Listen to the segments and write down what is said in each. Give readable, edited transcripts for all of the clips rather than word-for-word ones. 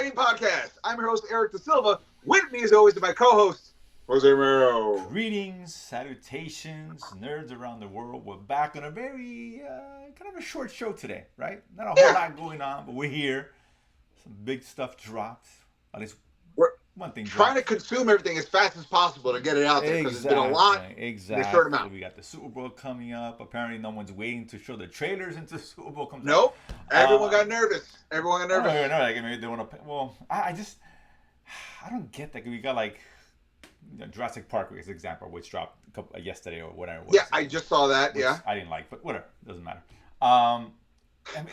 Nerdsplaining podcast. I'm your host, Eric Da Silva. With me, as always, is my co-host, Jose Romero. Greetings, salutations, nerds around the world. We're back on a very kind of a short show today, right? Not a whole lot going on, but we're here. Some big stuff dropped. At least We're one thing trying dropped. to consume everything as fast as possible to get it out there because it's been a lot in a short amount. We got the Super Bowl coming up. Apparently, no one's waiting to show the trailers until the Super Bowl comes out. Nope. Everyone got nervous. Everyone got nervous. No, like, maybe they want to. Well, I don't get that. We got like. Jurassic Park is an example, which dropped yesterday or whatever it was. Yeah, I just saw that. Yeah, I didn't like, but whatever, doesn't matter.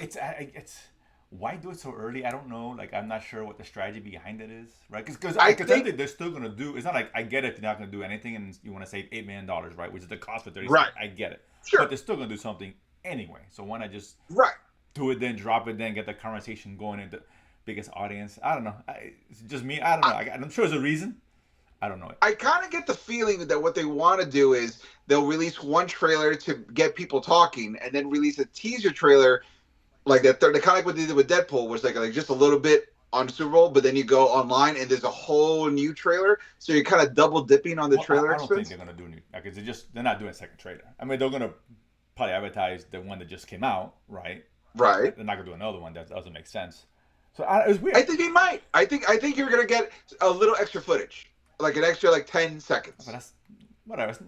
It's why do it so early? I don't know. Like, I'm not sure what the strategy behind it is, right? Because I think they're still gonna do. It's not like I get it. They're not gonna do anything, and you want to save $8 million, right? Which is the cost for 30. Right. I get it. Sure. But they're still gonna do something anyway. So why not just do it, then drop it, then get the conversation going into biggest audience? I don't know. It's just me. I don't know. I'm sure there's a reason. I don't know it. I kind of get the feeling that what they want to do is they'll release one trailer to get people talking, and then release a teaser trailer like that. Kind of like what they did with Deadpool, was like just a little bit on Super Bowl, but then you go online and there's a whole new trailer. So you're kind of double dipping on the trailer. I don't think they're gonna do new. Like, they're not doing a second trailer. I mean, they're gonna probably advertise the one that just came out, right? Right. They're not gonna do another one. That doesn't make sense. So it was weird. I think they might. I think you're gonna get a little extra footage. Like an extra 10 seconds. But that's whatever. It's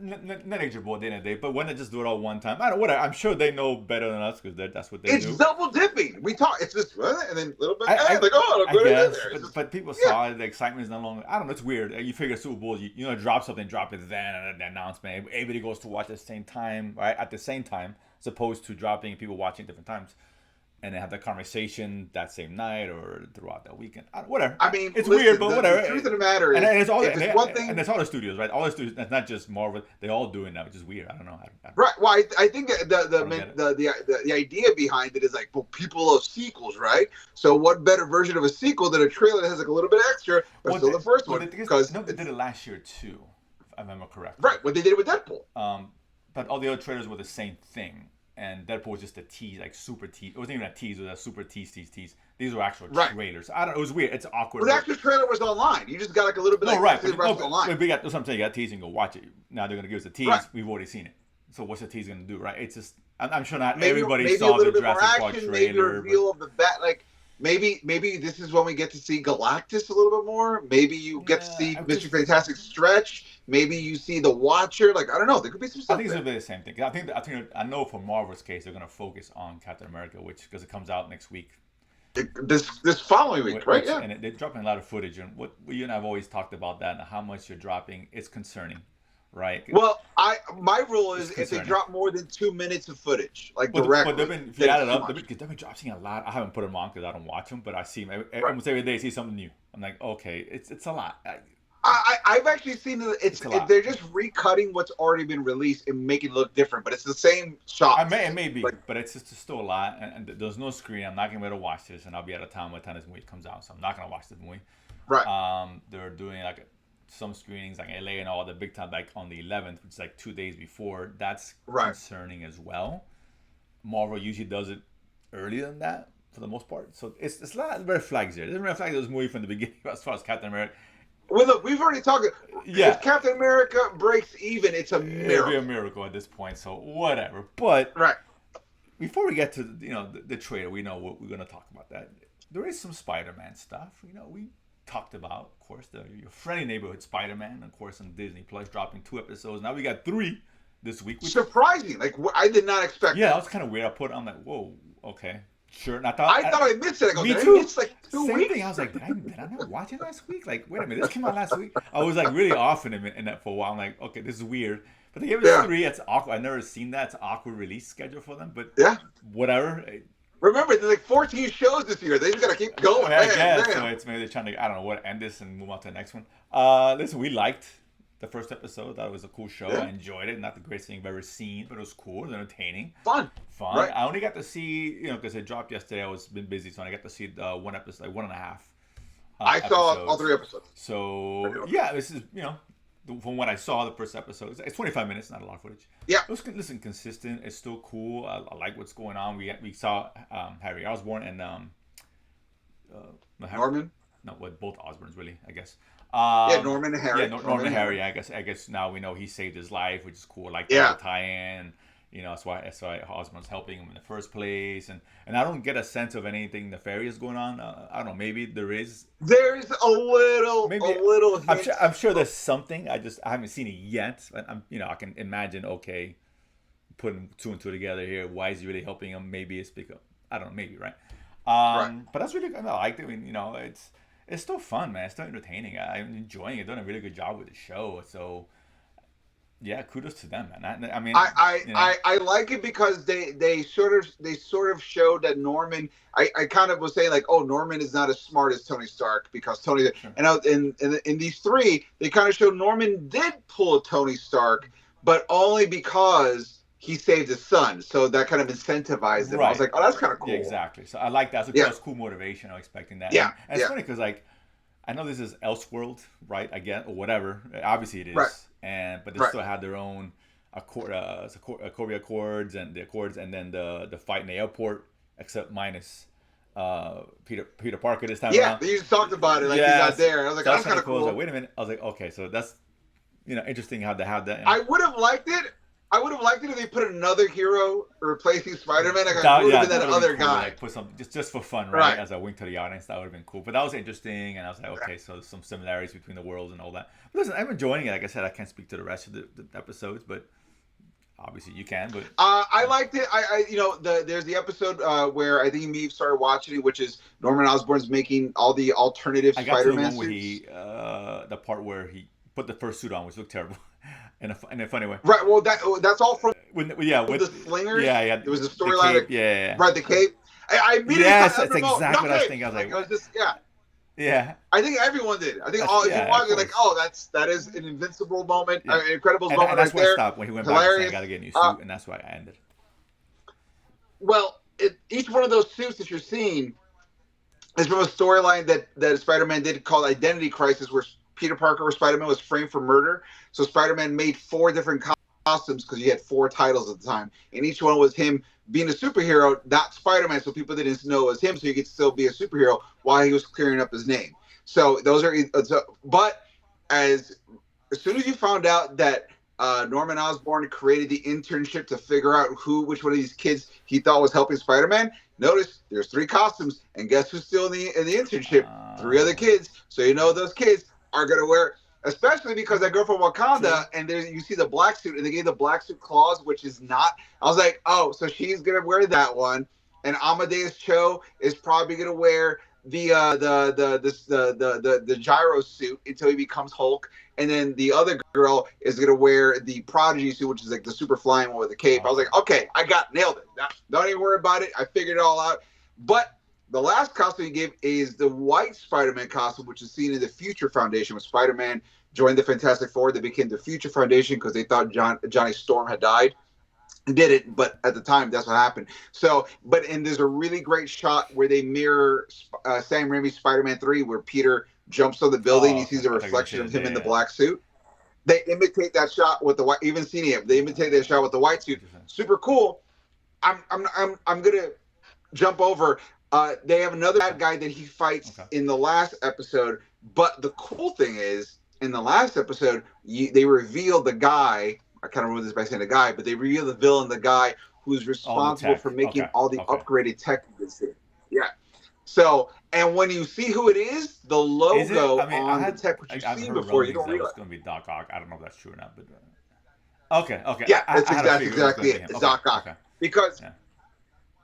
negligible at the end of the day. But why not just do it all one time? I don't know. Whatever. I'm sure they know better than us because that's what they do. It's double dipping. We talk. It's just and then a little bit. Look what it is there. But people saw it. The excitement is no longer. I don't know. It's weird. You figure Super Bowl, you know, drop something, drop it then, and the announcement. Everybody goes to watch at the same time, right? At the same time, as opposed to dropping people watching different times. And then have the conversation that same night or throughout that weekend. Whatever. I mean, it's weird, but whatever. The truth of the matter is, and it's all one thing, and it's all the studios, right? All the studios. It's not just Marvel. They're all doing that, which is weird. I don't know. Right. Well, I think the idea behind it is like, well, people love sequels, right? So what better version of a sequel than a trailer that has like a little bit extra, but still the first one? Because they did it last year too, if I remember correctly. Right. What they did with Deadpool. But all the other trailers were the same thing. And Deadpool was just a tease, like super tease. It wasn't even a tease; it was a super tease. These were actual trailers. I don't. It was weird. It's awkward. Well, the actual trailer was online. You just got like a little bit. Right. Online. We got. That's what I'm saying. You got tease and go watch it. Now they're gonna give us a tease. Right. We've already seen it. So what's the tease gonna do? Right. It's just. I'm sure not everybody saw the Jurassic Park trailer. Maybe a reveal of the bat. Like maybe this is when we get to see Galactus a little bit more. Maybe you get to see Mr. Fantastic stretch. Maybe you see the Watcher. Like, I don't know. There could be some stuff. I think it's gonna be the same thing. I know for Marvel's case, they're gonna focus on Captain America, because it comes out next week. This following week, right? Yeah. And they're dropping a lot of footage, and what you and I've always talked about that, and how much you're dropping. It's concerning, right? Well, my rule is if they drop more than 2 minutes of footage, like directly. But if you add it up, they've been dropping a lot. I haven't put them on because I don't watch them, but I see them almost every day. I see something new. I'm like, okay, it's a lot. I've actually seen that they're just recutting what's already been released and making it look different, but it's the same shot. It may be, but it's still a lot, and there's no screen. I'm not gonna be able to watch this, and I'll be out of town by the time this movie comes out, so I'm not gonna watch the movie. Right. They're doing like some screenings, like LA and all the big time, like on the 11th, which is like 2 days before. That's concerning as well. Marvel usually does it earlier than that for the most part, so it's a lot of red flags there. There's red flags this movie from the beginning as far as Captain America. Well, look, we've already talked. Yeah. If Captain America breaks even, it's a miracle. It'll be a miracle at this point, so whatever. But before we get to the trailer, we know what we're going to talk about. That there is some Spider-Man stuff. We talked about, of course, your friendly neighborhood Spider-Man, of course, on Disney Plus, dropping 2 episodes. Now we got 3 this week. Surprising! Like I did not expect. Yeah, that was kind of weird. I'm like, whoa, okay. Sure, and I thought I missed it. Me too. It's like 2 weeks. Same thing. I was like, did I not watch it last week? Like, wait a minute, this came out last week. I was like really off in that for a while. I'm like, okay, this is weird. But they gave us 3. It's awkward. I've never seen that. It's an awkward release schedule for them. But whatever. Remember, there's like 14 shows this year. They just gotta keep going. I guess. So it's maybe they're trying to, I don't know what, end this and move on to the next one. Listen, we liked the first episode. Thought it was a cool show. I enjoyed it. Not the greatest thing I've ever seen, but it was cool. It was entertaining. Fun. Right. I only got to see, because it dropped yesterday. I was been busy, so I got to see the 1 episode, like 1.5. I saw all 3 episodes. So yeah, this is from what I saw the first episode. It's 25 minutes, not a lot of footage. Yeah. It was consistent. It's still cool. I like what's going on. We saw Harry Osborn and Norman. no, with both Osborns really, I guess. Yeah, Norman and Yeah, Harry. Norman and Harry. I guess now we know he saved his life, which is cool. Like the Yeah. whole tie-in. That's why Osborn's helping him in the first place, and I don't get a sense of anything nefarious going on. I don't know. Maybe there is. There's a Maybe little I'm hint. sure. I'm sure there's something. I haven't seen it yet. But I can imagine. Okay, putting two and two together here. Why is he really helping him? Maybe it's because I don't know. Maybe right. Right. But that's really good. I like it. I mean, it's still fun, man. It's still entertaining. I'm enjoying it. Doing a really good job with the show. So yeah, kudos to them, man. I mean, I like it because they sort of showed that Norman. I kind of was saying like, oh, Norman is not as smart as Tony Stark because Tony. Sure. And in these three, they kind of showed Norman did pull a Tony Stark, but only because he saved his son. So that kind of incentivized him. Right. I was like, oh, that's kind of cool. Yeah, exactly. So I like that. So that's cool motivation. I'm expecting that. Yeah. And it's funny because like I know this is Elseworld, right? Again, or whatever. Obviously it is. Right. But they still have their own Corby Accords and the Accords, and then the fight in the airport, except minus Peter Parker this time around. Yeah, you just talked about it like he's not there. I was like, that's kind of cool. I was like, wait a minute. I was like, okay, so that's interesting how they have that. I would have liked it. I would have liked it if they put another hero replacing Spider-Man. Like, I would have been that other cool. guy. Like, put some just for fun, right? As a wink to the audience, that would have been cool. But that was interesting, and I was like, okay, so there's some similarities between the worlds and all that. But listen, I'm enjoying it. Like I said, I can't speak to the rest of the episodes, but obviously you can. But I liked it. There's the episode where I think me started watching it, which is Norman Osborn's making all the alternative Spider-Man suits. Where the part where he put the first suit on, which looked terrible. In a funny way, right? Well, that's all from with the slingers. Yeah. It was a storyline. Yeah. Right, the cape. I immediately that's exactly what I was thinking. I was like, I was just yeah. I think everyone did. I think if you watch it, like, oh, that is an invincible moment, incredible moment. And that's right there. I stopped when he went back and said, I got to get a new suit, and that's why I ended. Well, each one of those suits that you're seeing is from a storyline that Spider-Man did called Identity Crisis, where Peter Parker or Spider-Man was framed for murder. So Spider-Man made 4 different costumes because he had 4 titles at the time, and each one was him being a superhero, not Spider-Man, so people didn't know it was him, so he could still be a superhero while he was clearing up his name. So those are, but as soon as you found out that Norman Osborn created the internship to figure out which one of these kids he thought was helping Spider-Man, notice there's 3 costumes, and guess who's still in the internship? 3 other kids. So those kids are gonna wear, especially because that girl from Wakanda, and you see the black suit, and they gave the black suit claws, which is not. I was like, oh, so she's gonna wear that one, and Amadeus Cho is probably gonna wear the gyro suit until he becomes Hulk, and then the other girl is gonna wear the Prodigy suit, which is like the super flying one with the cape. I was like, okay, nailed it. Don't even worry about it. I figured it all out. But the last costume he gave is the white Spider-Man costume, which is seen in the Future Foundation. When Spider-Man joined the Fantastic Four, they became the Future Foundation because they thought Johnny Storm had died. He didn't, but at the time, that's what happened. So, and there's a really great shot where they mirror Sam Raimi's Spider-Man 3, where Peter jumps on the building, he sees a reflection of him in the black suit. They imitate that shot with the white, even seeing him. They imitate that shot with the white suit. Super cool. I'm gonna jump over. They have another bad guy that he fights in the last episode. But the cool thing is, in the last episode, they reveal the guy. I kind of ruined this by saying the guy, but they reveal the villain, the guy who's responsible for making all the upgraded tech you can see. Yeah. So, and when you see who it is, the logo on the tech, which you've seen before, you don't realize. It's going to be Doc Ock. I don't know if that's true or not, but okay. Yeah, that's exactly it. It's Doc Ock. Because.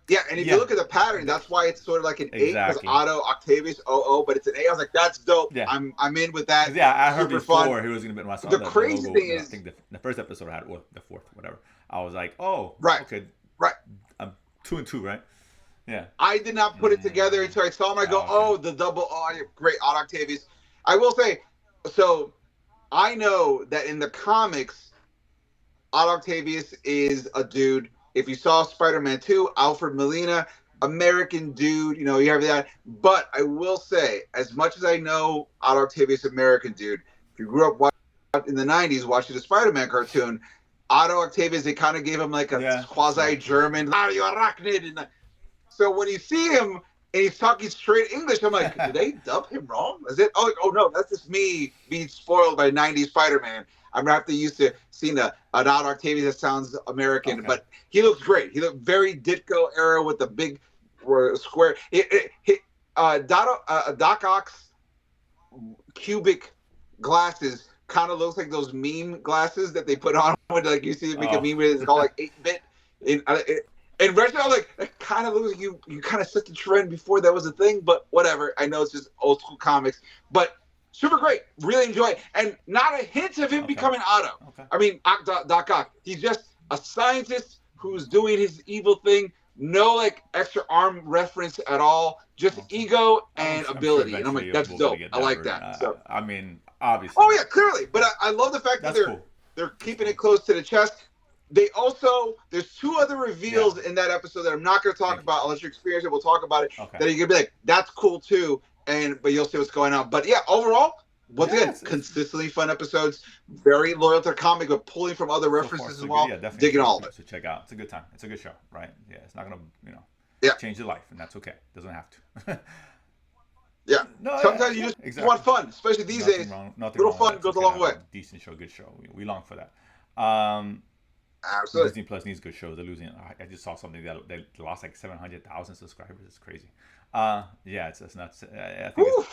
Yeah, and if you look at the pattern, that's why it's sort of like an 8, because Otto, Octavius, OO, but it's an 8. I was like, that's dope. Yeah. I'm in with that. Yeah, I heard before he was going to be in the crazy thing is, I think the first episode I had, or the 4th, whatever. I was like, oh, right, okay, right. I'm 2 and 2, right? Yeah. I did not put it together until I saw him. I go, the double, great, Otto Octavius. I will say, so I know that in the comics, Otto Octavius is a dude. If you saw Spider-Man 2, Alfred Molina, American dude, you have that. But I will say, as much as I know Otto Octavius, American dude, if you grew up in the 90s watching the Spider-Man cartoon, Otto Octavius, they kind of gave him like a quasi-German, you arachnid. So when you see him and he's talking straight English. I'm like, did they dub him wrong? Is it? Oh no, that's just me being spoiled by '90s Spider-Man. I'm gonna have to used to seeing an Otto Octavius that sounds American, Okay. but he looks great. He looked very Ditko era with the big square. Doc Ock's cubic glasses kind of looks like those meme glasses that they put on when like you see them make a Oh. meme with it's called like 8-bit. And Reginald, like, it kind of looks like you kind of set the trend before that was a thing, but whatever. I know it's just old school comics, but super great. Really enjoy it. And not a hint of him becoming Otto. Okay. I mean, Doc Ock. He's just a scientist who's doing his evil thing. No, like, extra arm reference at all. Just ego and ability. And I'm like, that's dope. I like that. So, I mean, obviously. Oh, yeah, clearly. But I love the fact that they're keeping it close to the chest. They also, there's two other reveals in that episode that I'm not going to talk about unless you experience it. We'll talk about it. That you're going to be like, that's cool too. But you'll see what's going on. But yeah, overall, once again, consistently fun episodes. Very loyal to the comic, but pulling from other references as well. Yeah, digging all of it. So check out. It's a good time. It's a good show, right? Yeah, it's not going to, change your life, and that's okay. Doesn't have to. Yeah. No, sometimes you just want fun, especially these days. Little fun goes a long way. Decent show, good show. We long for that. Absolutely. Disney Plus needs good shows. They're losing. I just saw something that they lost like 700,000 subscribers. It's crazy. Yeah, it's nuts. I think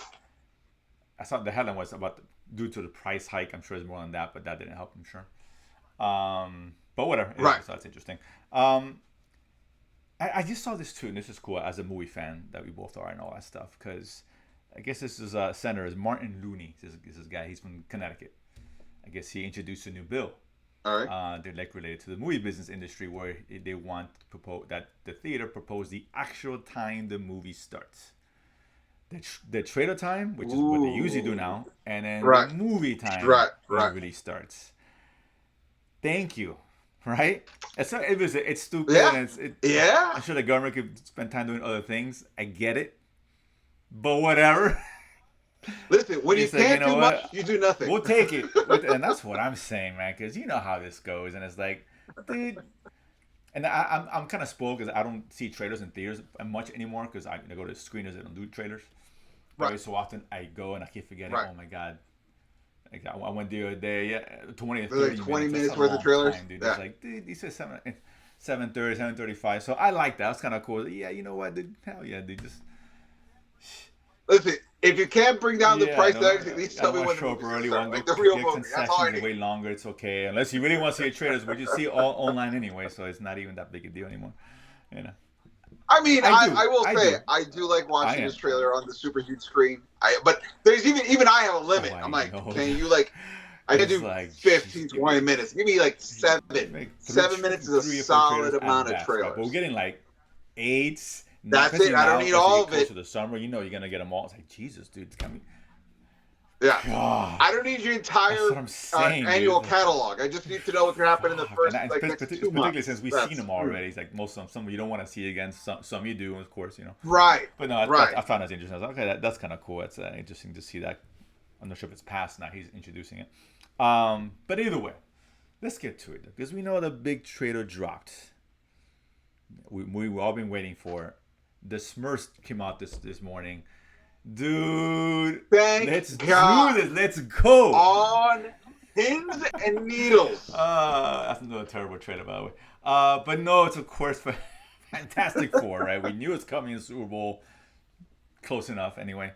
I saw the headline was about due to the price hike. I'm sure it's more than that, but that didn't help. I'm sure. But whatever. Right. So that's interesting. I just saw this too, and this is cool as a movie fan that we both are and all that stuff. Because I guess this is senator is Martin Looney. This guy. He's from Connecticut. I guess he introduced a new bill. All right. They're like related to the movie business industry, where they want to propose that the theater propose the actual time the movie starts. The trailer time, which is what they usually do now, and then the movie time really starts. Thank you. Right? It's stupid. Yeah. And I'm sure the government could spend time doing other things. I get it. But whatever. Listen, when you can't do much, you do nothing. We'll take it. And that's what I'm saying, man, because you know how this goes. And it's like, dude. And I'm kind of spoiled because I don't see trailers in theaters much anymore because I go to screeners that don't do trailers. Every so often I go and I keep forgetting, oh my God. Like I went the other day, 20 or 30 like 20 minutes worth of trailers. Time, dude. It's like, dude, he said 7:30, 7:35. So I like that. That's kind of cool. Yeah, you know what, dude? Hell yeah, dude. Just listen, if you can't bring down the price tags, at least tell me when show up early. Like the real movie. That's all I need. Way longer, it's okay. Unless you really want to see the trailers, but you see it all online anyway, so it's not even that big a deal anymore. You know. I mean, I will say I do like watching this trailer on the super huge screen. But there's even I have a limit. I'm like, can you like? I can do like 15, 20 minutes. Give me like 7. 7 minutes is a solid amount of trailers. But we're getting like 8. That's it. I don't need all of it. To the summer, you know, you're gonna get them all. It's like Jesus, dude, it's coming. Yeah, God. I don't need your entire annual catalog. I just need to know what's gonna happen in the first next 2 months. Particularly since we've seen them already. It's like most of them, some you don't want to see again. Some you do, of course, you know. Right. But no, I found that interesting. I was like, okay, that's kind of cool. It's interesting to see that. I'm not sure if it's past now. He's introducing it. But either way, let's get to it because we know the big trailer dropped. We've all been waiting for. The Smurfs came out this morning. Dude, let's do this. Let's go. On pins and needles. That's another terrible trailer, by the way. But no, it's of course Fantastic Four, right? We knew it's coming in the Super Bowl. Close enough, anyway.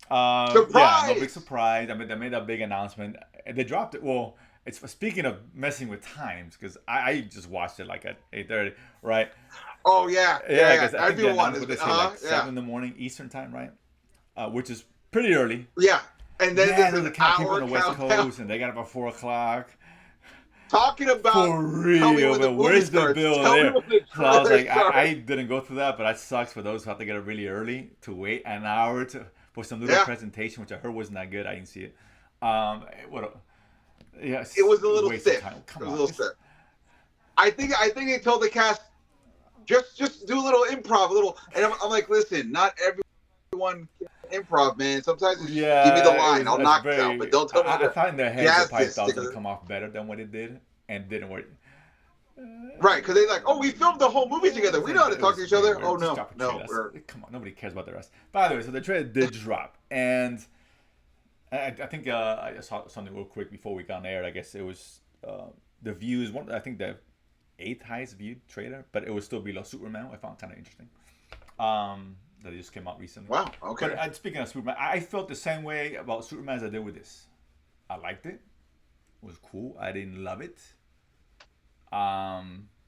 Surprise! Yeah, no big surprise. I mean, they made that big announcement. They dropped it. Well, it's speaking of messing with times, because I just watched it like at 8:30, right? Oh yeah. Everyone is 7 in the morning Eastern time, right? Which is pretty early. Yeah, and then there's the people on the West Coast, and they got up at 4:00. Talking about for real, but where's the bill there? So I was like, I didn't go through that, but that sucks for those who have to get up really early to wait an hour for some little presentation, which I heard wasn't that good. I didn't see it. It was a little stiff. It was a little stiff. I think they told the cast. Just do a little improv, and I'm like, listen, not everyone can improv, man. Sometimes give me the line, I'll knock it out, but don't tell me. I find their heads of pipe was going to come off better than what it did, and didn't work. Right, because they like, oh, we filmed the whole movie together. We know how to It talk was to each other. whatever. Oh Just no, drop a no, trailer. we're Come on, nobody cares about the rest. By the way, so the trailer did drop, and I think I saw something real quick before we got on air. I guess it was the views. One, I think the eighth highest viewed trailer, but it was still below Superman. I found kind of interesting. That just came out recently. wow. Okay. But speaking of Superman, I felt the same way about Superman as I did with this. I liked it. It was cool. I didn't love it.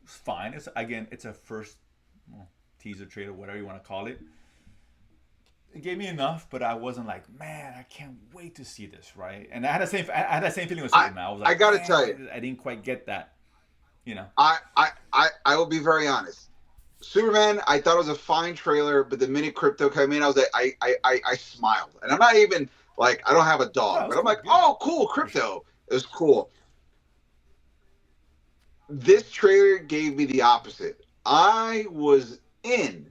It's fine. It's a first teaser trailer, whatever you want to call it. It gave me enough, but I wasn't like, man, I can't wait to see this, right? And I had that same feeling with I Superman. I was I like, got to tell you, man, I didn't quite get that, you know. I will be very honest. Superman, I thought it was a fine trailer, but the minute Crypto came in, I was like, I smiled, and I'm not even like I don't have a No, it dog, was but I'm cool. like, Yeah, oh, cool, for sure. Crypto. It was cool. This trailer gave me the opposite. I was in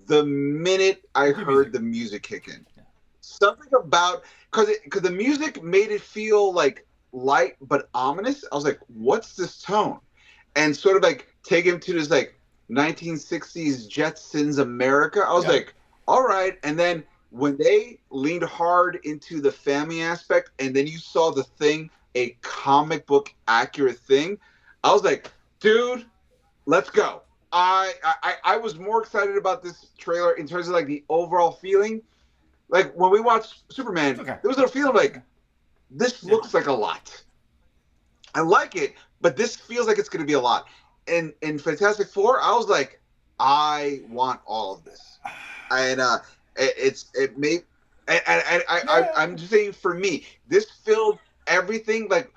the minute I Good heard music. the music kick in. Yeah. Something about because the music made it feel like light but ominous. I was like, what's this tone? And sort of like take him to this like 1960s Jetsons America. I was Yeah. like, all right. And then when they leaned hard into the family aspect, and then you saw the thing, a comic book accurate thing, I was like, dude, let's go. I was more excited about this trailer in terms of like the overall feeling. Like when we watched It's Superman, okay. there was a feeling Yeah. like this Yeah. looks like a lot. I like it, but this feels like it's going to be a lot. And in Fantastic Four, I was like, I want all of this, and it made and Yeah. I'm just saying for me, this filled everything. Like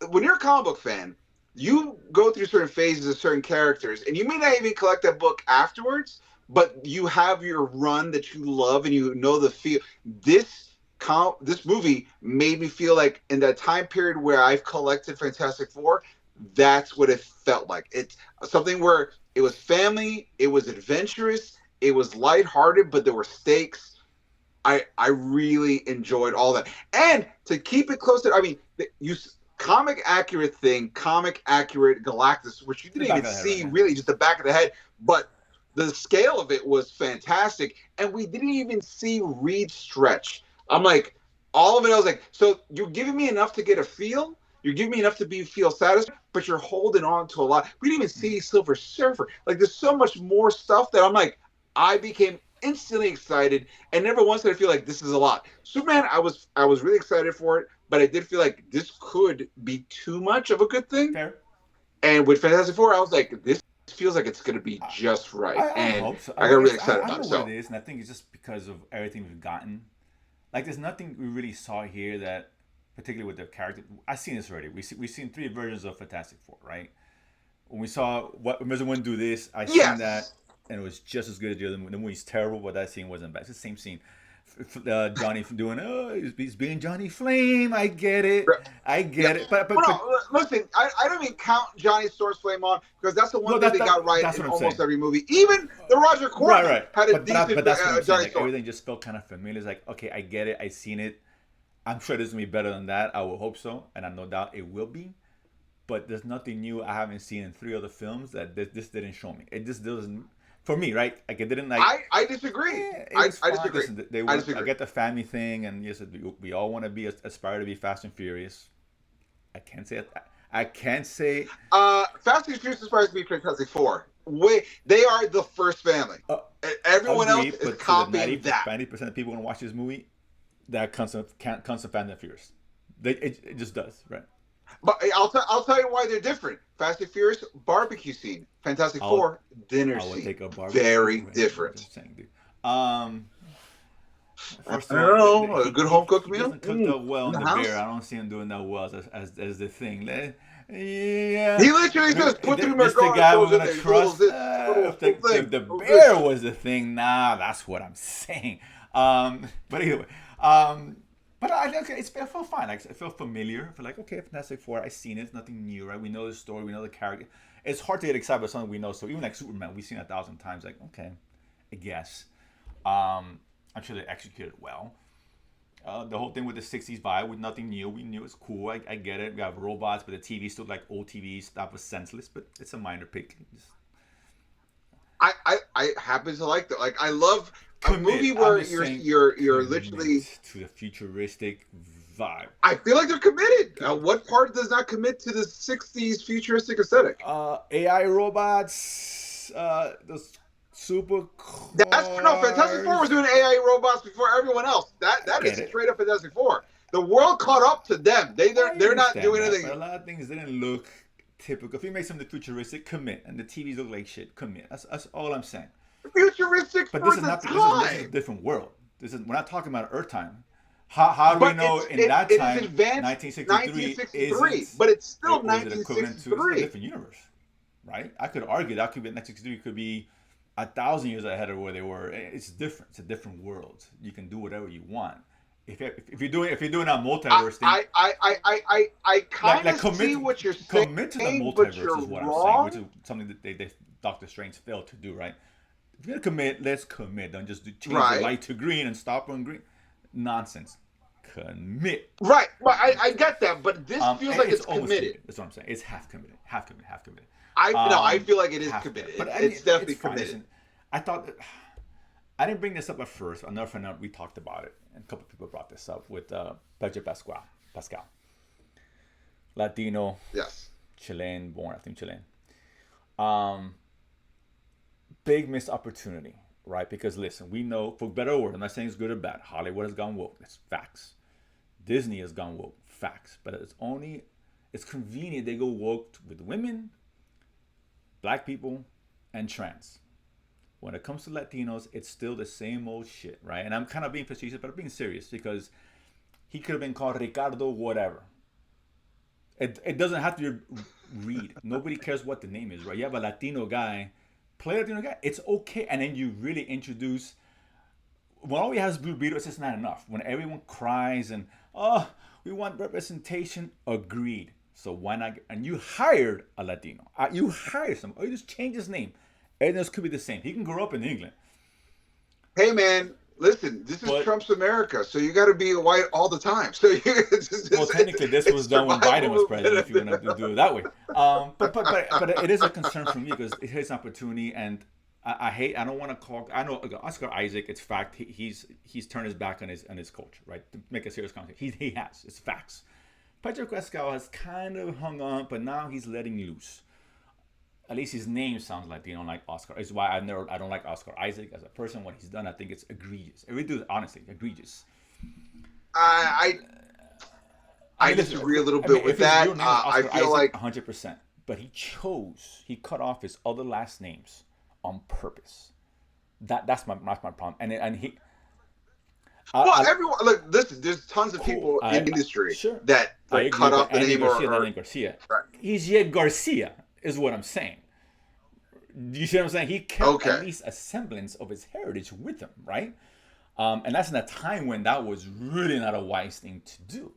when you're a comic book fan, you go through certain phases of certain characters, and you may not even collect that book afterwards, but you have your run that you love, and you know the feel. This movie made me feel like in that time period where I've collected Fantastic Four, that's what it felt like. It's something where it was family, it was adventurous, it was lighthearted, but there were stakes. I really enjoyed all that, and to keep it close to, I mean, you comic accurate thing, comic accurate Galactus, which you The didn't back even of the head, right? see Yeah. really, just the back of the head, but the scale of it was fantastic, and we didn't even see Reed stretch. I'm like, all of it. I was like, so you're giving me enough to get a feel. You're giving me enough to be feel satisfied, but you're holding on to a lot. We didn't even see Silver Surfer. Like, there's so much more stuff that I'm like, I became instantly excited, and never once did I feel like this is a lot. Superman, I was really excited for it, but I did feel like this could be too much of a good thing. Fair. And with Fantastic Four, I was like, this feels like it's going to be just right, I and hope so. I I got mean, really it's excited I don't about know it. what it So is, and I think it's just because of everything we've gotten. Like, there's nothing we really saw here that, particularly with the character, I've seen this already. We've seen three versions of Fantastic Four, right? When we saw what Mr. One do this, I seen that, yes, and it was just as good as the other. The movie's terrible, but that scene wasn't bad. It's the same scene. Johnny doing, oh, he's being Johnny Flame. I yeah. get it. Well, no, listen, I don't even count Johnny Source Flame on because that's the No, one thing they got right that's in what I'm saying. almost every movie. Even the Roger Right, Corman right. had a decent But that's what I'm saying. Johnny Like, Storm. everything just felt kind of familiar. It's like, okay, I get it. I seen it. I'm sure this is gonna be better than that. I will hope so, and I no doubt it will be. But there's nothing new I haven't seen in three other films that this didn't show me. It just doesn't, for me, right? Like, it didn't like. I disagree. It was I fine. disagree. Listen, they I want. I disagree. get the family thing, and yes, we all want to aspire to be Fast and Furious. I can't say it. I can't say. Fast and Furious is supposed to be Fantastic Four. They are the first family. Uh, Everyone else Agree, is but to the copying that. 90% of people want to watch this movie, that comes from Fast and Furious. It just does, right? But I'll tell you why they're different. Fast and Furious barbecue scene. Fantastic I'll Four dinner I would scene. take a barbecue. Very I'm different. just saying, dude. Um, I First of all, don't know. A good home cooked he meal doesn't cook that well in in the the bear. house. I don't see him doing that well as the thing. Yeah, He literally says, "Put three this the McGarner guy we're throws in gonna there. He's a little trust. this, little If thing. the Oh, good. bear was the thing, nah, that's what I'm saying. But either way, but okay, it felt fine. Like, it felt familiar. I feel like, okay, Fantastic Four, I've seen it. It's nothing new, right? We know the story. We know the character. It's hard to get excited about something we know. So even like Superman, we've seen 1,000 times. Like, okay, I guess. I'm sure they executed well. The whole thing with the '60s vibe with nothing new. We knew it's cool. I get it. We have robots, but the TV still like old TVs. That was senseless, but it's a minor pick. Just I happen to like that. Like I love a commit. movie I'm where just saying, you're literally. commit to the futuristic vibe. I feel like they're committed. What part does not commit to the '60s futuristic aesthetic? AI robots. Those super That's no. Fantastic Four was cars. doing AI robots before everyone else. I That is get it. straight up Fantastic Four. The world caught up to them. I They're not understand doing that, but anything. a lot of things didn't look typical. If you make something futuristic, commit, and the TVs look like shit, commit. That's all I'm saying. Futuristic But for this is the not. This is a time. different world. This is we're not talking about Earth time. How do we But know in that it is time, advanced 1963 1963, isn't but it's still or is it equivalent to it's a 1963. different universe, right? I could argue that could be 1963 could be 1,000 years ahead of where they were. It's different. It's a different world. You can do whatever you want. If you're doing a multiverse thing, I like kind like of see what you're commit to the saying, but multiverse you're is what I'm saying, which wrong. is something that they Doctor Strange failed to do, right? If you're gonna commit, let's commit. Don't just change the Right, light to green and stop on green. Nonsense. Commit. right. But I get that, but this feels like It's it's almost committed. committed. That's what I'm saying. It's half committed. Half committed. Half committed. I no, I feel like it is Half committed. committed. But I mean, It's definitely it's fine. committed. Listen, I thought that, I didn't bring this up at first. I'll never find out. We talked about it, and a couple of people brought this up with Pedro Pascal. Pascal, Latino, Yes. Chilean, born I think Chilean. Um, Big missed opportunity, right? Because listen, we know for better or worse. I'm not saying it's good or bad. Hollywood has gone woke. That's facts. Disney has gone woke. Facts. But it's convenient they go woke with women, black people, and trans. When it comes to Latinos, it's still the same old shit, right? And I'm kind of being facetious, but I'm being serious because he could have been called Ricardo whatever. It doesn't have to be Reed. Nobody cares what the name is, right? You have a Latino guy, play a Latino guy, it's okay. And then you really introduce, when all we have is Blue Beetle, it's just not enough. When everyone cries and, oh, we want representation, agreed. So why not? And you hired a Latino. You hired someone. Or you just change his name. Everything else could be the same. He can grow up in England. Hey man, listen, this is But, Trump's America, so you got to be white all the time. So well, technically, this was it's done when Biden was survival of president, the if you're going to do it that way. But it is a concern for me because it is an opportunity. And I don't want to call, I know Oscar Isaac, it's fact, he's turned his back on his culture, right? To make a serious comment. He has, it's facts. Pedro Pascal has kind of hung on, but now he's letting loose. At least his name sounds like like Oscar. It's why I don't like Oscar Isaac as a person. What he's done, I think it's egregious. It really do honestly egregious. I I I mean, listen, disagree a little I mean, bit with if his that. real name is I Oscar feel Isaac, like 100%. But he cut off his other last names on purpose. That's my problem. And he, well, I everyone look. Listen, there's tons of cool. people in the industry Sure, that I like agree. cut But off the Andy name Garcia, not or Andy Garcia. right. He's yet Garcia, is what I'm saying. You see what I'm saying? He kept at Okay. least a semblance of his heritage with him, right? And that's in a time when that was really not a wise thing to do,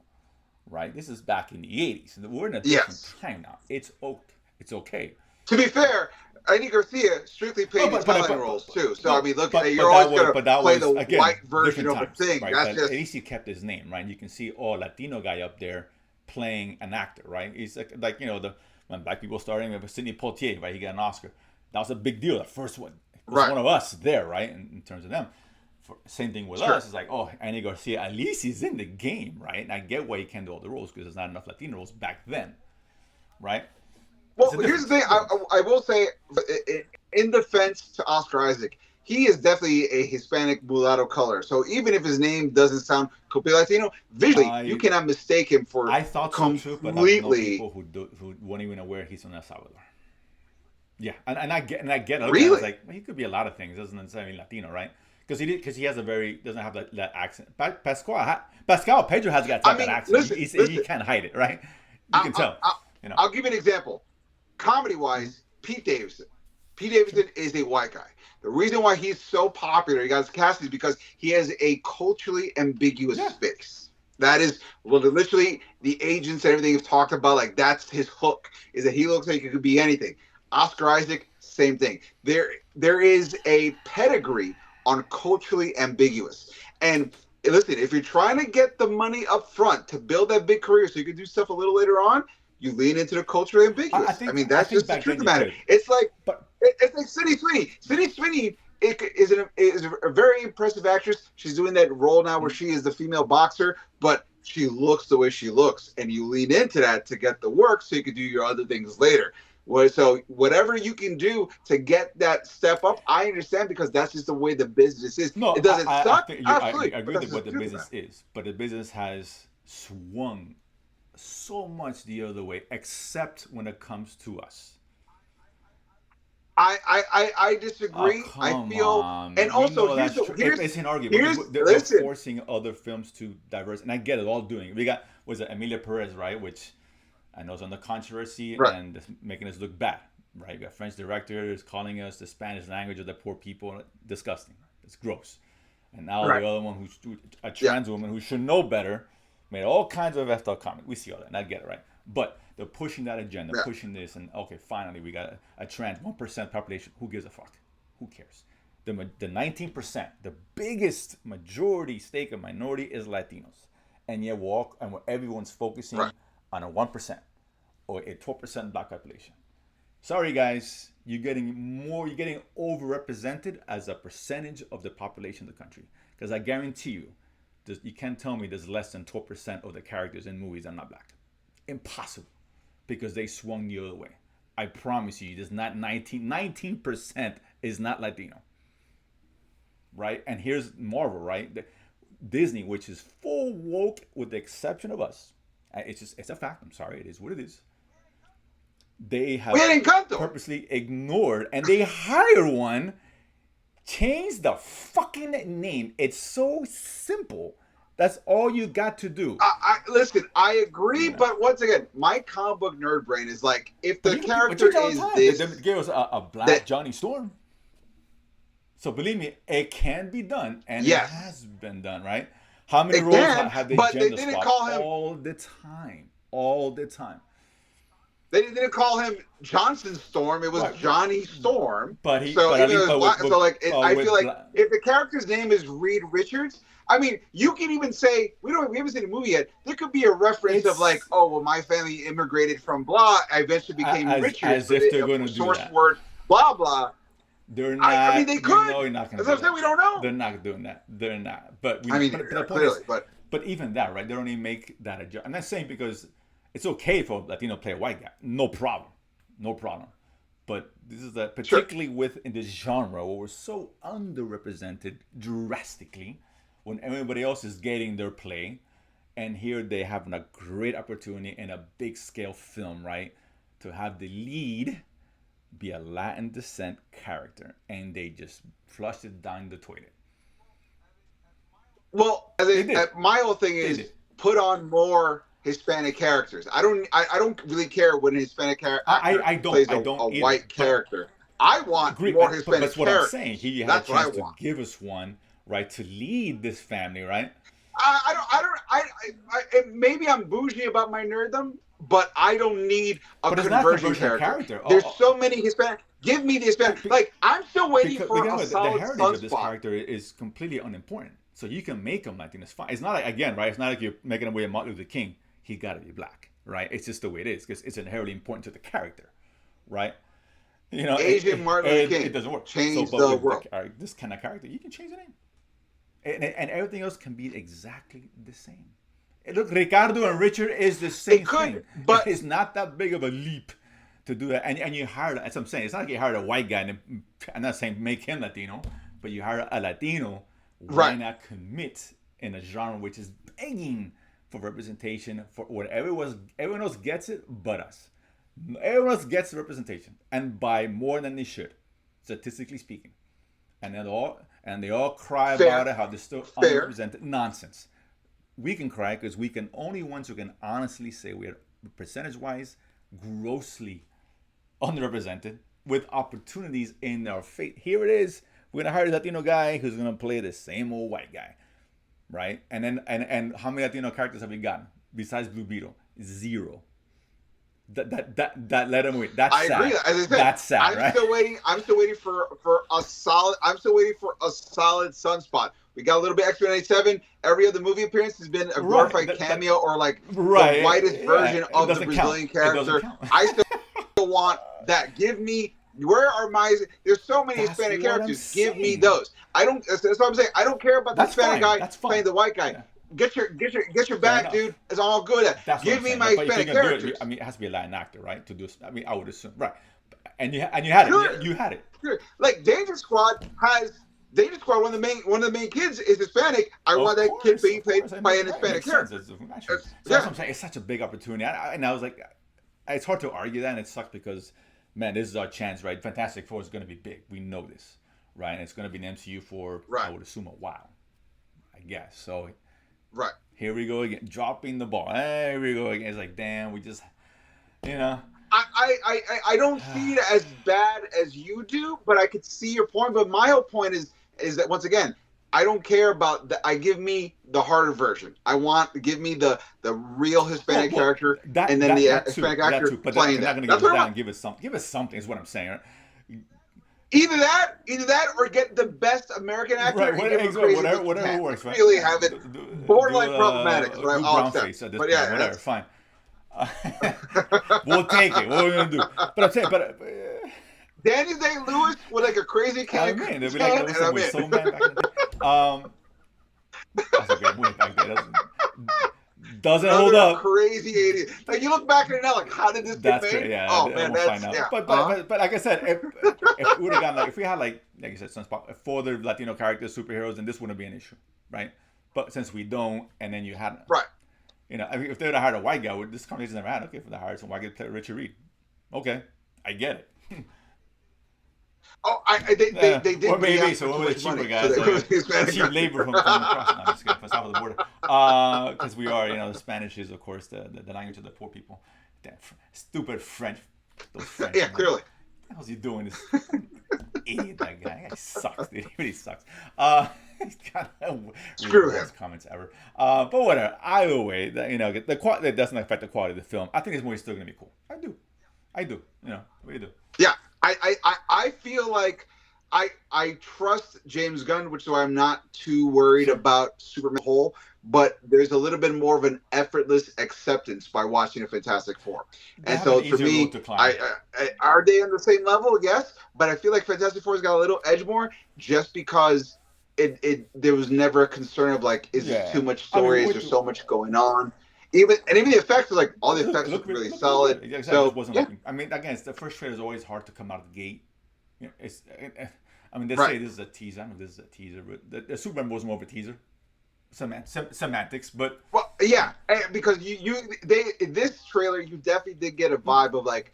right? This is back in the '80s. We're in a different Yes. time now. It's okay. It's okay. To be fair, Andy Garcia strictly Oh, played Italian roles too. So I no, mean, look, but you're always gonna that play was the again white version different of a times, thing. right? That's But at just least he kept his name, right? You can see Latino guy up there playing an actor, right? He's like the when black people started with Sidney Poitier, right? He got an Oscar. That was a big deal. The first one was right. one of us there, right? In terms of them. Same thing with Sure. us. It's like, oh, Andy Garcia, at least he's in the game, right? And I get why he can't do all the roles because there's not enough Latino roles back then, right? Well, here's the thing. I will say, in defense to Oscar Isaac, he is definitely a Hispanic mulatto color. So even if his name doesn't sound completely Latino, visually you I cannot mistake him for I thought so too, but I know completely. people who weren't even aware he's from El Salvador. Yeah, and I get it. Okay, I was Really? like, well, he could be a lot of things. Doesn't necessarily Latino, right? Because he has a very doesn't have that accent. Pascal Pedro has got I that mean, accent. He listen. can't hide it, right? You I, can I, tell. I, You know. I'll give you an example. Comedy wise, Pete Davidson. Pete Davidson is a white guy. The reason why he's so popular, he got cast, is because he has a culturally ambiguous Yeah. face. That is, well, literally the agents and everything have talked about. Like that's his hook, is that he looks like he could be anything. Oscar Isaac, same thing. There is a pedigree on culturally ambiguous, and listen, if you're trying to get the money up front to build that big career so you can do stuff a little later on, you lean into the culturally ambiguous. I mean, I that's think just the back truth of then the you matter. could, but It's like Sydney Sweeney. Sydney Sweeney is a very impressive actress. She's doing that role now where she is the female boxer, but she looks the way she looks, and you lean into that to get the work so you can do your other things later. So whatever you can do to get that step up, I understand because that's just the way the business is. no, It doesn't I suck, think I absolutely, but agree that's with just what the the truth of that. business is, but the business has swung so much the other way, except when it comes to us. I Oh, disagree. I come feel, on, and man. We also know that's true. It's inarguable because here's they're listen. forcing other films to diverse, and I get it. All doing. We got was it Emilia Perez, right? Which I know is under controversy Right, and it's making us look bad, right? We got French directors calling us the Spanish language of the poor people. Disgusting. It's gross. And now right, the other one, who's a yeah, trans woman who should know better, made all kinds of effed up comments. We see all that, and I get it, right? But they're pushing that agenda, yeah, pushing this, and okay, finally we got a trans 1% population. Who gives a fuck? Who cares? The 19%, the biggest majority stake of minority is Latinos, and yet walk and everyone's focusing right. on a 1% or a 12% black population. Sorry guys, you're getting overrepresented as a percentage of the population of the country. Because I guarantee you, you can't tell me there's less than 12% of the characters in movies that are not black. Impossible. Because they swung the other way. I promise you, there's not 19% is not Latino. Right? And here's Marvel, right? Disney, which is full woke with the exception of us. It's a fact. I'm sorry, it is what it is. They We have had Encanto. purposely ignored and they hire one, change the fucking name. It's so simple. That's all you got to do. Listen. I agree, Yeah. but once again, my comic book nerd brain is like, if But the people character change all the is time. They this, gave us a black that Johnny Storm. So believe me, it can be done, and it yes, has been done, right? How many it roles can, have they but they gender didn't swapped? call him. All the time. All the time. They didn't call him Johnson Storm. It was Right. Johnny Storm. But So at even though least, it was black, so like I feel with like if the character's name is Reed Richards, I mean, you can even say we haven't seen the movie yet. There could be a reference of like, it's oh well, my family immigrated from blah. I eventually became Richards, as but if they're it, going to do source that. word blah blah. They're I mean, not. they You could. know, you're not going As to I do said, that. we don't know. They're not doing that. They're not. But we I know. mean, But the point clearly, is, but but even that, right? They don't even make that a joke. I'm not saying because it's okay for a Latino to play a white guy. No problem. No problem. But this is that sure. particularly with in this genre where we're so underrepresented drastically when everybody else is getting their play, and here they have a great opportunity in a big scale film, right? To have the lead be a Latin descent character, and they just flushed it down the toilet. Well, They did. my whole thing They is did. put on more Hispanic characters. I don't really care when a Hispanic actor plays I don't a either. white But character. I want agree. more But Hispanic that's what I'm saying. characters. He had a That's what I chance to want. give us one, right, to lead this family, right? Maybe I'm bougie about my nerddom, but I don't need a But it's not a conversion conversion character. character. There's so many Hispanic. Give me the Hispanic. Like I'm still waiting Because for begin a with the solid heritage of this sunspot. character is completely unimportant. So you can make him Latino. It's fine. It's not like again, right? It's not like you're making away Martin Luther King. He got to be black, right? It's just the way it is because it's inherently important to the character, right? You know, Asian Martin Luther King it doesn't work. So, changed but the with world. this kind of character, you can change the name, and everything else can be exactly the same. Look, Ricardo and Richard is the same It could, thing. but It's not that big of a leap to do that. And you hired, as I'm saying, it's not like you hired a white guy. And I'm not saying make him Latino, but you hire a Latino. Why right. not commit in a genre which is begging for representation for what everyone else gets it but us. Everyone else gets representation, and by more than they should, statistically speaking. And they all cry about Fair, it, how they're still fair. underrepresented. Nonsense. We can cry because we can only ones who can honestly say we are percentage wise grossly underrepresented with opportunities in our fate. Here it is. We're gonna hire a Latino guy who's gonna play the same old white guy, right? And then and how many Latino characters have we gotten besides Blue Beetle? Zero. That let him wait. That's I sad. agree. As I said, That's sad, right? I'm still waiting for a solid. I'm still waiting for a solid sunspot. We got a little bit X-Men 97. Every other movie appearance has been a glorified cameo or like the whitest version of the Brazilian character. I still want that. Give me, where are my, there's so many Hispanic characters. Give me those. I don't, that's what I'm saying. I don't care about the Hispanic guy playing the white guy. Get your bag, dude. It's all good at. Give me my Hispanic characters. I mean, it has to be a Latin actor, right? To do. I mean, I would assume, right? And you had it. You had it. Sure. Like Danger Squad has Danger Squad. One of the main kids is Hispanic. I want that kid being played by an Hispanic character. That's what I'm saying. It's such a big opportunity, and I was like, it's hard to argue that, and it sucks because, man, this is our chance, right? Fantastic Four is going to be big. We know this, right? And it's going to be an MCU for, I would assume, a while, I guess. So. Right. Here we go again, dropping the ball. Here we go again. It's like, damn, we just, I don't see it as bad as you do, but I could see your point. But my whole point is that once again, I don't care about the. Give me the harder version. Give me the real Hispanic character, and then the Hispanic actor playing that. They're not going to give it down. Give us something. Give us something is what I'm saying. Right? Either that, or get the best American actor. Right, whatever works. Right? Really have it borderline problematic. I'll accept. But yeah, whatever, fine. We'll take it. What are we gonna do? But I'm saying, Daniel Day-Lewis with like a crazy character. I mean, they'll be like, that was so man back in the day. That's a great movie back then. Doesn't hold up. Crazy 80s. Like you look back at it now, like how did this get made? Yeah, oh man, that's yeah. But like I said, if we would have gotten like if we had like you said, some four other Latino characters, superheroes, then this wouldn't be an issue, right? But since we don't, and then you had I mean, if they would have hired a white guy, this conversation never had. Okay, if they hired some white guy to play Richard Reed, okay, I get it. Oh, they did. Or maybe so. One of the cheaper guys, cheap labor from across. No, I'm just kidding, from south of the border. Because we are, the Spanish is of course the language of the poor people. Damn, stupid French. Those French. Yeah, clearly. What the hell's he doing? This idiot, that guy. That guy sucks, dude. He really sucks. He's got screw him. Comments ever. But whatever. Either way, the quality that doesn't affect the quality of the film. I think this movie's still gonna be cool. I do. We do. Yeah. I feel like I trust James Gunn, which is why I'm not too worried about Superman whole, but there's a little bit more of an effortless acceptance by watching a Fantastic Four. And so for me, are they on the same level? Yes, but I feel like Fantastic Four's got a little edge more just because there was never a concern of like, is there too much story? Is there so much going on? Even the effects are like all the effects look really solid. Exactly. So I mean, again, the first trailer is always hard to come out of the gate. They say this is a teaser. I don't know if this is a teaser, but the Superman was more of a teaser. Semantics, but yeah, because this trailer you definitely did get a vibe of like,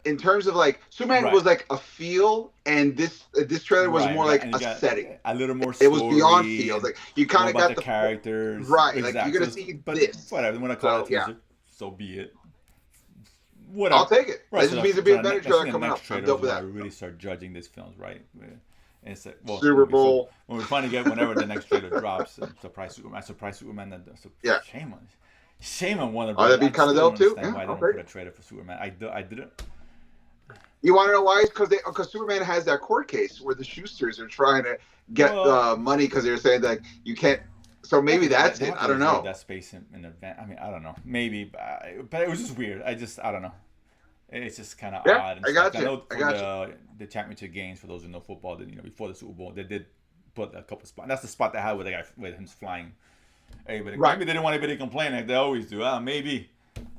in terms of like Superman was like a feel, and this trailer was more like a setting, a little more. It was beyond feels. Like you kind of got the characters, right? Exactly. Like you're gonna see this. Whatever. When I call it teaser, so be it. Whatever. I'll take it. Right. This just means there'll be a better trailer coming up. I'm dope with that. We really start judging these films, right? And it's like, Super Bowl. When we finally get whenever the next trailer drops, surprise Superman. Shame on one of them. Oh, that'd be kind of dope too. Why they don't put a trailer for Superman? I didn't. You want to know why? Because Superman has that court case where the Schusters are trying to get money because they're saying that you can't. So maybe that's it. I don't know. That space in advance. I mean, I don't know. Maybe, but it was just weird. I don't know. It's just kind of odd. And I got you. I know for the championship games, for those who know football, that before the Super Bowl, they did put a couple spots. That's the spot they had with the guy with him flying. Maybe they didn't want anybody to complain like they always do. Maybe.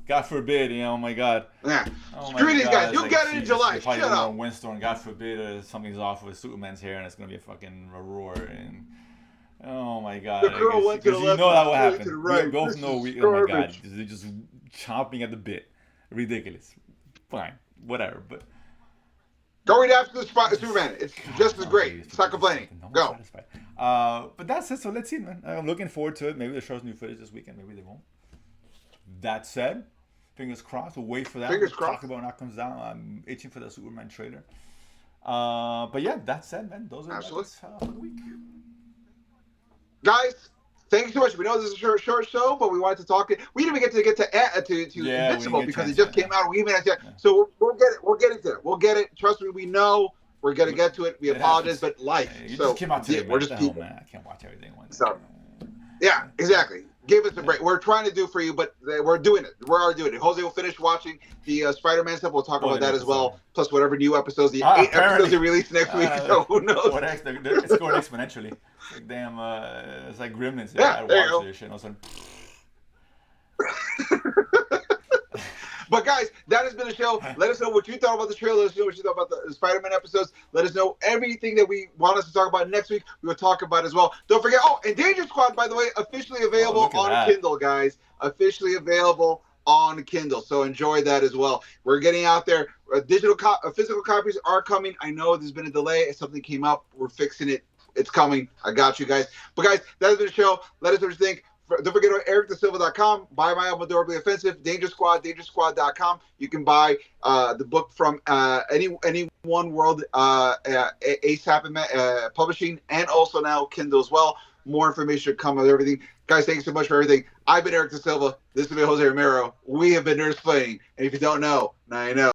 God forbid, oh my God. Yeah. Screw these guys. You'll get it in July. Shut up. Windstorm, God forbid, something's off with Superman's hair and it's going to be a fucking roar. And oh my God. The girl went to the left. That will happen. Right. We both know. Oh my God. They're just chomping at the bit. Ridiculous. Fine. Whatever. But go right after the Superman. It's just as great. Stop complaining. Go. But that's it. So let's see, man. I'm looking forward to it. Maybe they show us new footage this weekend. Maybe they won't. That said, fingers crossed. We'll wait for that. Fingers crossed. Talk about when that comes down. I'm itching for the Superman trailer. But yeah, that said, man, those are for the week. Guys, thank you so much. We know this is a short show, but we wanted to talk. We didn't even get to Invincible because it just came out. We even had to. So we'll get it. We'll get into it. We'll get it. Trust me, we know. We're gonna get to it. We apologize, but life. You so just came out today, we're man. just What the people. hell, man? I can't watch everything one day. So yeah, exactly. Give us a break. We're trying to do for you, but we're doing it. We're already doing it. Jose will finish watching the Spider-Man stuff. We'll talk about that as well. Plus whatever new episodes, the 8 episodes they release next week. So who knows? It's going exponentially. It's like damn. It's like Gremlins. Yeah, I watch this shit. And all of a sudden. But guys, that has been the show. Let us know what you thought about the trailer. Let us know what you thought about the Spider-Man episodes. Let us know everything that we want us to talk about next week. We will talk about as well. Don't forget, and Danger Squad, by the way, officially available on Kindle, guys. Officially available on Kindle. So enjoy that as well. We're getting out there. Physical copies are coming. I know there's been a delay. Something came up. We're fixing it. It's coming. I got you guys. But guys, that has been the show. Let us know what you think. Don't forget about ericdasilva.com. Buy my album, Adorably Offensive. Danger Squad, dangersquad.com. You can buy the book from any One World ASAP Publishing, and also now Kindle as well. More information should come with everything. Guys, thank you so much for everything. I've been Eric Da Silva. This has been Jose Romero. We have been Nerdsplaining. And if you don't know, now you know.